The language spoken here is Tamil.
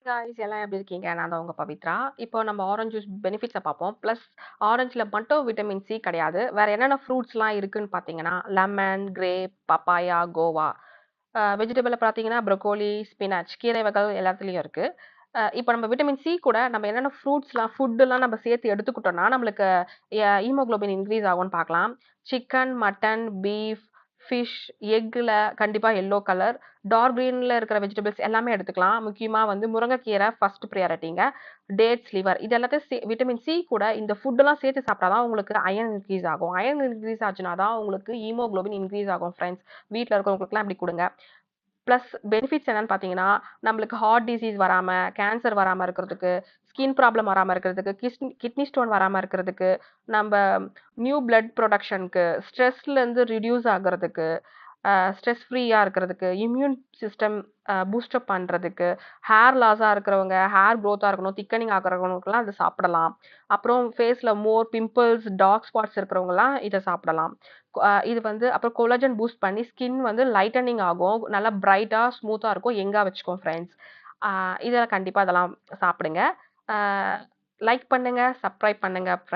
காய்ஸ் எல்லாம் எப்படி இருக்கீங்க? நான் தான் உங்க பவித்ரா. இப்போ நம்ம ஆரஞ்சு ஜூஸ் பெனிஃபிட்ஸ பார்ப்போம். ப்ளஸ் ஆரஞ்சுல மட்டும் விட்டமின் சி கிடையாது. வேற என்னென்ன ஃப்ரூட்ஸ்லாம் இருக்குன்னு பார்த்தீங்கன்னா, லெமன், கிரேப், பப்பாயா, கோவா. வெஜிடபிள்ல பார்த்தீங்கன்னா, ப்ரோக்கோலி, ஸ்பினாச் கீரை வகைகள் எல்லாத்துலயும் இருக்கு. இப்போ நம்ம விட்டமின் சி கூட நம்ம என்னென்ன ஃபுட்டுலாம் நம்ம சேர்த்து எடுத்துக்கிட்டோம்னா, நம்மளுக்கு ஹீமோகுளோபின் இன்க்ரீஸ் ஆகும்னு பார்க்கலாம். சிக்கன், மட்டன், பீஃப், ஃபிஷ், எக்குல கண்டிப்பா எல்லோ கலர், டார்க் கிரீன்ல இருக்கிற வெஜிடபிள்ஸ் எல்லாமே எடுத்துக்கலாம். முக்கியமா வந்து முருங்கைக்கீரை ஃபர்ஸ்ட் பிரியாரிட்டிங்க. டேட்ஸ், லிவர் இது எல்லாத்தையும் விட்டமின் சி கூட இந்த ஃபுட்டெல்லாம் சேர்த்து சாப்பிட்டா தான் உங்களுக்கு அயர்ன் இன்க்ரீஸ் ஆகும். அயர்ன் இன்க்ரீஸ் ஆச்சுனா தான் உங்களுக்கு ஹீமோகுளோபின் இன்க்ரீஸ் ஆகும் ஃப்ரெண்ட்ஸ். வீட்ல இருக்கிறவங்களுக்குலாம் இப்படி குடுங்க. பிளஸ் பெனிஃபிட்ஸ் என்னன்னு பார்த்தீங்கன்னா, நம்மளுக்கு ஹார்ட் டிசீஸ் வராம, கேன்சர் வராம இருக்கிறதுக்கு, ஸ்கின் ப்ராப்ளம் வராம இருக்கிறதுக்கு, கிட்னி ஸ்டோன் வராம இருக்கிறதுக்கு, நம்ப நியூ பிளட் புரொடக்ஷனுக்கு, ஸ்ட்ரெஸ்லேருந்து ரிடியூஸ் ஆகுறதுக்கு, ஸ்ட்ரெஸ் ஃப்ரீயா இருக்கிறதுக்கு, இம்யூன் சிஸ்டம் பூஸ்டப் பண்றதுக்கு, ஹேர் லாஸா இருக்கிறவங்க, ஹேர் குரோத்தா இருக்கணும், திக்கனிங் ஆகுறவங்களுக்குலாம் அது சாப்பிடலாம். அப்புறம் ஃபேஸ்ல மோர் பிம்பிள்ஸ், டார்க் ஸ்பாட்ஸ் இருக்கிறவங்கலாம் இத சாப்பிடலாம். இது வந்து அப்புறம் கொலாஜன் பூஸ்ட் பண்ணி ஸ்கின் வந்து லைட்டனிங் ஆகும். நல்லா பிரைட்டா, ஸ்மூத்தா இருக்கும். யங்கா வச்சுக்கும் ஃப்ரெண்ட்ஸ். இத கண்டிப்பா இதெல்லாம் சாப்பிடுங்க. அ லைக் பண்ணுங்க, சப்ஸ்கிரைப் பண்ணுங்க ஃப்ரெண்ட்ஸ்.